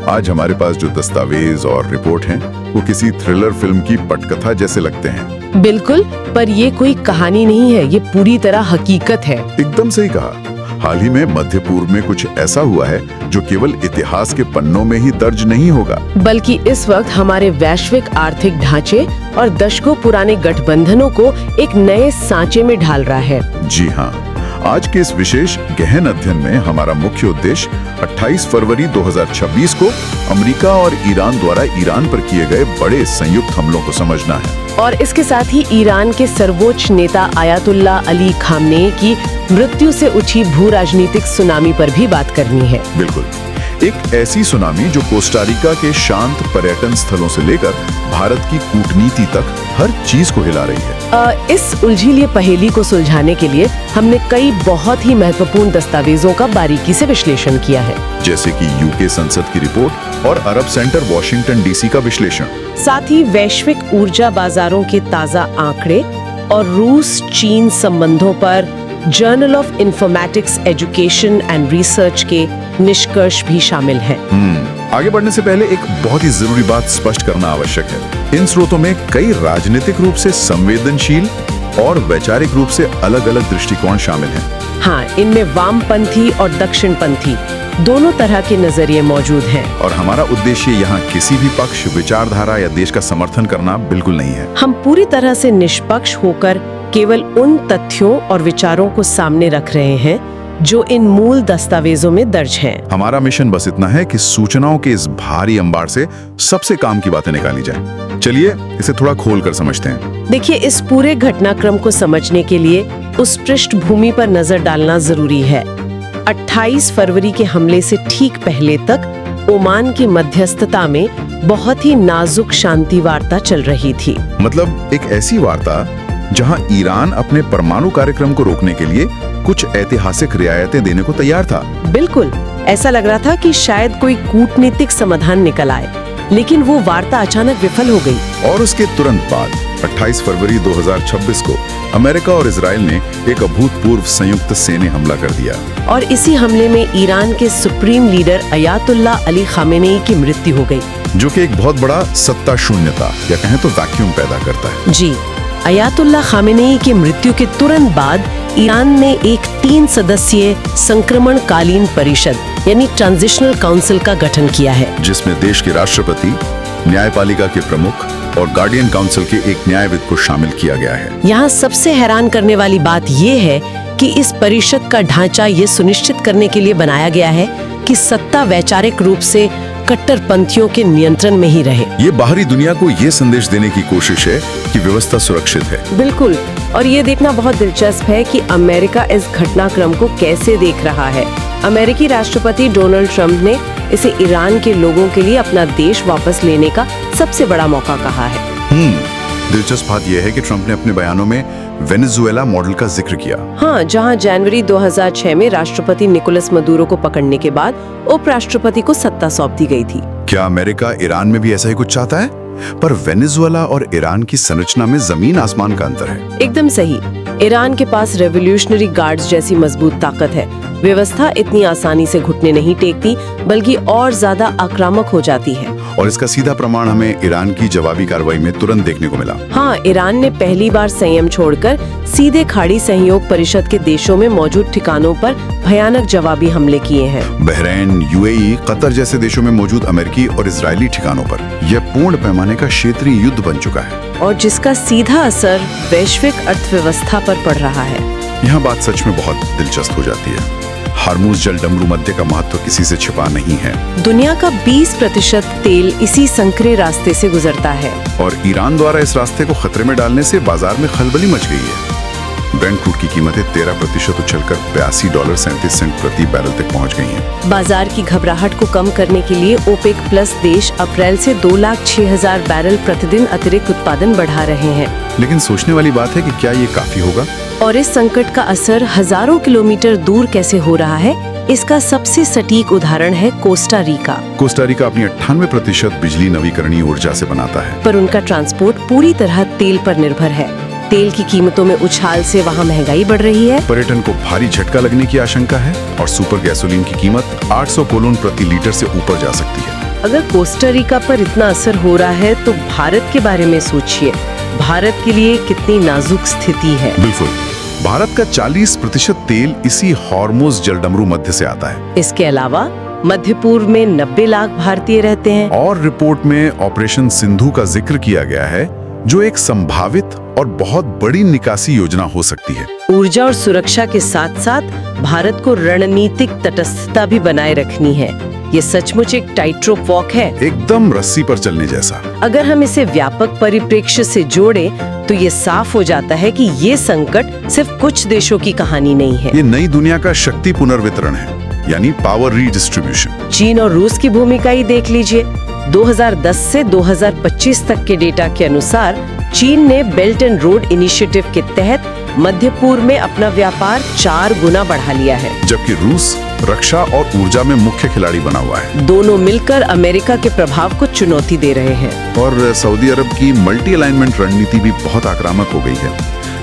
आज हमारे पास जो दस्तावेज और रिपोर्ट हैं, वो किसी थ्रिलर फिल्म की पटकथा जैसे लगते हैं। बिल्कुल, पर ये कोई कहानी नहीं है, ये पूरी तरह हकीकत है। एकदम सही कहा। हाल ही में मध्य पूर्व में कुछ ऐसा हुआ है जो केवल इतिहास के पन्नों में ही दर्ज नहीं होगा, बल्कि इस वक्त हमारे वैश्विक आर्थिक ढांचे और दशकों पुराने गठबंधनों को एक नए सांचे में ढाल रहा है। जी हाँ, आज के इस विशेष गहन अध्ययन में हमारा मुख्य उद्देश्य 28 फरवरी 2026 को अमेरिका और ईरान द्वारा ईरान पर किए गए बड़े संयुक्त हमलों को समझना है। और इसके साथ ही ईरान के सर्वोच्च नेता अयातुल्लाह अली खामनेई की मृत्यु से उठी भू राजनीतिक सुनामी पर भी बात करनी है। बिल्कुल, एक ऐसी सुनामी जो कोस्टारिका के शांत पर्यटन स्थलों से लेकर भारत की कूटनीति तक हर चीज को हिला रही है। इस उलझी पहेली को सुलझाने के लिए हमने कई बहुत ही महत्वपूर्ण दस्तावेजों का बारीकी से विश्लेषण किया है, जैसे कि यूके संसद की रिपोर्ट और अरब सेंटर वॉशिंगटन डीसी का विश्लेषण, साथ ही वैश्विक ऊर्जा बाजारों के ताजा आंकड़े और रूस चीन संबंधों पर journal of informatics education and research के निष्कर्ष भी शामिल हैं। आगे बढ़ने से पहले एक बहुत ही जरूरी बात स्पष्ट करना आवश्यक है। इन स्रोतों में कई राजनीतिक रूप से संवेदनशील और वैचारिक रूप से अलग-अलग दृष्टिकोण शामिल हैं। हाँ, इनमें वामपंथी और दक्षिणपंथी दोनों तरह के नजरिए मौजूद हैं। और हमारा उद्देश्य यहाँ किसी भी पक्ष, विचारधारा या देश का समर्थन करना बिल्कुल नहीं है। हम पूरी तरह से निष्पक्ष होकर केवल उन तथ्यों और विचारों को सामने रख रहे हैं जो इन मूल दस्तावेजों में दर्ज हैं। हमारा मिशन बस इतना है कि सूचनाओं के इस भारी अंबार से सबसे काम की बातें निकाली जाएं। चलिए इसे थोड़ा खोल कर समझते हैं। देखिए, इस पूरे घटनाक्रम को समझने के लिए उस पृष्ठभूमि पर नजर डालना जरूरी है। 28 फरवरी के हमले से ठीक पहले तक ओमान की मध्यस्थता में बहुत ही नाजुक शांति वार्ता चल रही थी। मतलब एक ऐसी वार्ता जहां ईरान अपने परमाणु कार्यक्रम को रोकने के लिए कुछ ऐतिहासिक रियायतें देने को तैयार था। बिल्कुल, ऐसा लग रहा था कि शायद कोई कूटनीतिक समाधान निकल आए, लेकिन वो वार्ता अचानक विफल हो गई। और उसके तुरंत बाद 28 फरवरी 2026 को अमेरिका और इजराइल ने एक अभूतपूर्व संयुक्त सैन्य हमला कर दिया। और इसी हमले में ईरान के supreme leader Ayatollah Ali Khamenei की मृत्यु हो गई, जो कि एक बहुत बड़ा सत्ता शून्यता या कहें तो वैक्यूम पैदा करता है। जी, अयातुल्लाह खामेनेई की मृत्यु के तुरंत बाद ईरान ने एक 3 सदस्यीय संक्रमणकालीन परिषद यानी ट्रांजिशनल काउंसिल का गठन किया है, जिसमें देश के राष्ट्रपति, न्यायपालिका के प्रमुख और गार्डियन काउंसिल के एक न्यायविद को शामिल किया गया है। यहाँ सबसे हैरान करने वाली बात ये है कि इस परिषद का ढांचा ये सुनिश्चित करने के लिए बनाया गया है कि सत्ता वैचारिक रूप से कट्टरपंथियों के नियंत्रण में ही रहे। ये बाहरी दुनिया को ये संदेश देने की कोशिश है कि व्यवस्था सुरक्षित है। बिल्कुल, और ये देखना बहुत दिलचस्प है कि अमेरिका इस घटनाक्रम को कैसे देख रहा है। अमेरिकी राष्ट्रपति डोनाल्ड ट्रंप ने इसे ईरान के लोगों के लिए अपना देश वापस लेने का सबसे बड़ा मौका कहा है। दिलचस्प बात यह है कि ट्रंप ने अपने बयानों में वेनेजुएला मॉडल का जिक्र किया। हाँ, जहां जनवरी 2006 में राष्ट्रपति निकोलस मदुरो को पकड़ने के बाद उपराष्ट्रपति को सत्ता सौंप दी गई थी। क्या अमेरिका ईरान में भी ऐसा ही कुछ चाहता है? पर वेनेजुएला और ईरान की संरचना में जमीन आसमान का अंतर है। एकदम सही। ईरान के पास रेवोल्यूशनरी गार्ड्स जैसी मजबूत ताकत है। व्यवस्था इतनी आसानी से घुटने नहीं टेकती, बल्कि और ज्यादा आक्रामक हो जाती है। और इसका सीधा प्रमाण हमें ईरान की जवाबी कार्रवाई में तुरंत देखने को मिला। हाँ, ईरान ने पहली बार संयम छोड़कर सीधे खाड़ी सहयोग परिषद के देशों में मौजूद ठिकानों पर भयानक जवाबी हमले किए हैं। बहरीन, यूएई, कतर जैसे देशों में मौजूद अमेरिकी और इजरायली ठिकानों पर यह पूर्ण पैमाने का क्षेत्रीय युद्ध बन चुका है, और जिसका सीधा असर वैश्विक अर्थव्यवस्था पर पड़ रहा है। यहाँ बात सच में बहुत दिलचस्प हो जाती है। हार्मुज जलडमरू मध्य का महत्व किसी से छिपा नहीं है। दुनिया का 20% तेल इसी संकरे रास्ते से गुजरता है, और ईरान द्वारा इस रास्ते को खतरे में डालने से बाजार में खलबली मच गई है। ब्रेंट क्रूड की कीमतें 13% उछलकर $82.37 प्रति बैरल तक पहुंच गई हैं। बाजार की घबराहट को कम करने के लिए ओपेक प्लस देश अप्रैल से 2,06,000 बैरल प्रतिदिन अतिरिक्त उत्पादन बढ़ा रहे हैं। लेकिन सोचने वाली बात है कि क्या ये काफी होगा? और इस संकट का असर हजारों किलोमीटर दूर कैसे हो रहा है, इसका सबसे सटीक उदाहरण है कोस्टा रिका। कोस्टा रिका अपनी 98% बिजली नवीकरणीय ऊर्जा से बनाता है, पर उनका ट्रांसपोर्ट पूरी तरह तेल पर निर्भर है। तेल की कीमतों में उछाल से वहाँ महंगाई बढ़ रही है। पर्यटन को भारी झटका लगने की आशंका है और सुपर गैसोलीन की कीमत 800 कोलोन प्रति लीटर से ऊपर जा सकती है। अगर कोस्टारिका पर इतना असर हो रहा है तो भारत के बारे में सोचिए, भारत के लिए कितनी नाजुक स्थिति है। बिल्कुल, भारत का 40% तेल इसी हॉर्मुज जलडमरू मध्य से आता है। इसके अलावा मध्य पूर्व में 90 लाख भारतीय रहते हैं। और रिपोर्ट में ऑपरेशन सिंधु का जिक्र किया गया है, जो एक संभावित और बहुत बड़ी निकासी योजना हो सकती है। ऊर्जा और सुरक्षा के साथ साथ भारत को रणनीतिक तटस्थता भी बनाए रखनी है। ये सचमुच एक टाइट रोप वॉक है, एकदम रस्सी पर चलने जैसा। अगर हम इसे व्यापक परिप्रेक्ष्य से जोड़ें तो ये साफ हो जाता है कि ये संकट सिर्फ कुछ देशों की कहानी नहीं है। ये नई दुनिया का शक्ति पुनर्वितरण है, यानी पावर रीडिस्ट्रीब्यूशन। चीन और रूस की भूमिका ही देख लीजिए। 2010 से 2025 तक के डेटा के अनुसार चीन ने बेल्ट एंड रोड इनिशिएटिव के तहत मध्य पूर्व में अपना व्यापार 4 गुना बढ़ा लिया है, जबकि रूस रक्षा और ऊर्जा में मुख्य खिलाड़ी बना हुआ है। दोनों मिलकर अमेरिका के प्रभाव को चुनौती दे रहे हैं। और सऊदी अरब की मल्टी अलाइनमेंट रणनीति भी बहुत आक्रामक हो गई है।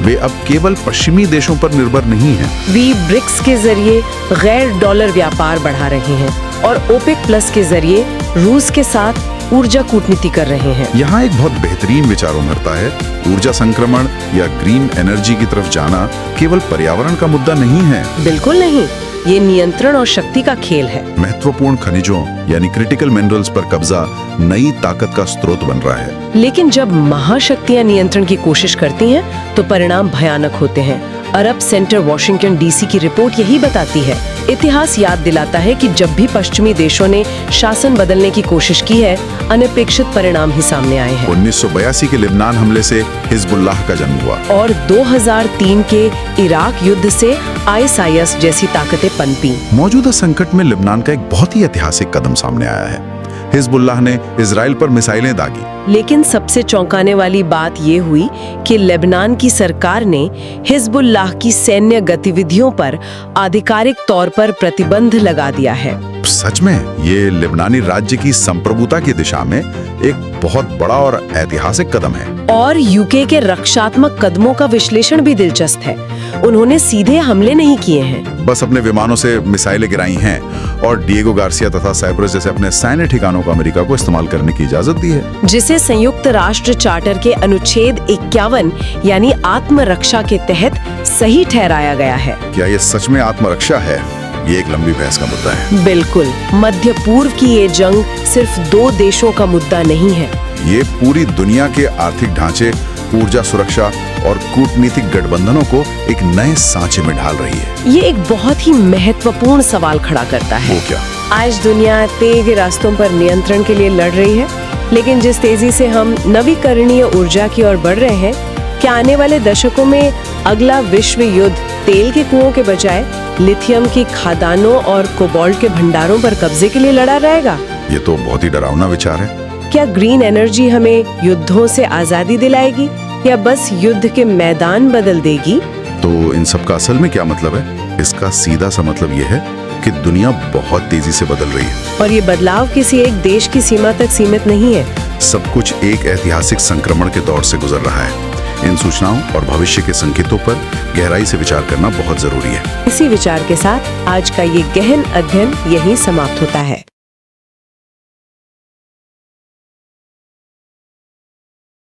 वे अब केवल पश्चिमी देशों पर निर्भर नहीं हैं। वे ब्रिक्स के जरिए गैर डॉलर व्यापार बढ़ा रहे हैं और ओपेक प्लस के जरिए रूस के साथ ऊर्जा कूटनीति कर रहे हैं। यहाँ एक बहुत बेहतरीन विचार उभरता है। ऊर्जा संक्रमण या ग्रीन एनर्जी की तरफ जाना केवल पर्यावरण का मुद्दा नहीं है। बिल्कुल नहीं, ये नियंत्रण और शक्ति का खेल है। महत्वपूर्ण खनिजों यानी क्रिटिकल मिनरल्स पर कब्जा नई ताकत का स्रोत बन रहा है। लेकिन जब महाशक्तियां नियंत्रण की कोशिश करती हैं, तो परिणाम भयानक होते हैं। अरब सेंटर वॉशिंगटन डीसी की रिपोर्ट यही बताती है। इतिहास याद दिलाता है कि जब भी पश्चिमी देशों ने शासन बदलने की कोशिश की है, अनपेक्षित परिणाम ही सामने आए हैं। 1982 के लिबनान हमले से हिजबुल्लाह का जन्म हुआ और 2003 के इराक युद्ध से ISIS जैसी ताकतें पनपी। मौजूदा संकट में लिबनान का एक बहुत ही ऐतिहासिक कदम सामने आया है। हिजबुल्लाह ने इजराइल पर मिसाइलें दागी। लेकिन सबसे चौंकाने वाली बात ये हुई कि लेबनान की सरकार ने हिजबुल्लाह की सैन्य गतिविधियों पर आधिकारिक तौर पर प्रतिबंध लगा दिया है। सच में ये लेबनानी राज्य की संप्रभुता की दिशा में एक बहुत बड़ा और ऐतिहासिक कदम है। और यूके के रक्षात्मक कदमों का विश्लेषण भी दिलचस्प है। उन्होंने सीधे हमले नहीं किए हैं, बस अपने विमानों से मिसाइलें गिराई हैं और डिएगो गार्सिया तथा साइप्रस जैसे अपने सैन्य ठिकानों को अमेरिका को इस्तेमाल करने की इजाजत दी है, जिसे संयुक्त राष्ट्र चार्टर के अनुच्छेद 51 यानी आत्मरक्षा के तहत सही ठहराया गया है। क्या ये सच में आत्मरक्षा है? ये एक लंबी बहस का मुद्दा है। बिल्कुल, मध्य पूर्व की ये जंग सिर्फ 2 देशों का मुद्दा नहीं है। ये पूरी दुनिया के आर्थिक ढांचे, ऊर्जा सुरक्षा और कूटनीतिक गठबंधनों को एक नए सांचे में ढाल रही है। ये एक बहुत ही महत्वपूर्ण सवाल खड़ा करता है। वो क्या? आज दुनिया तेल के रास्तों पर नियंत्रण के लिए लड़ रही है, लेकिन जिस तेजी से हम नवीकरणीय ऊर्जा की ओर बढ़ रहे हैं, क्या आने वाले दशकों में अगला विश्व युद्ध तेल के कुओं के बजाय लिथियम की खादानों और कोबाल्ट के भंडारों पर कब्जे के लिए लड़ा रहेगा? ये तो बहुत ही डरावना विचार है। क्या ग्रीन एनर्जी हमें युद्धों से आजादी दिलाएगी या बस युद्ध के मैदान बदल देगी? तो इन सब का असल में क्या मतलब है? इसका सीधा सा मतलब ये है कि दुनिया बहुत तेजी से बदल रही है और ये बदलाव किसी एक देश की सीमा तक सीमित नहीं है। सब कुछ एक ऐतिहासिक संक्रमण के दौर से गुजर रहा है। इन सूचनाओं और भविष्य के संकेतों पर गहराई से विचार करना बहुत जरूरी है। इसी विचार के साथ आज का ये गहन अध्ययन यहीं समाप्त होता है।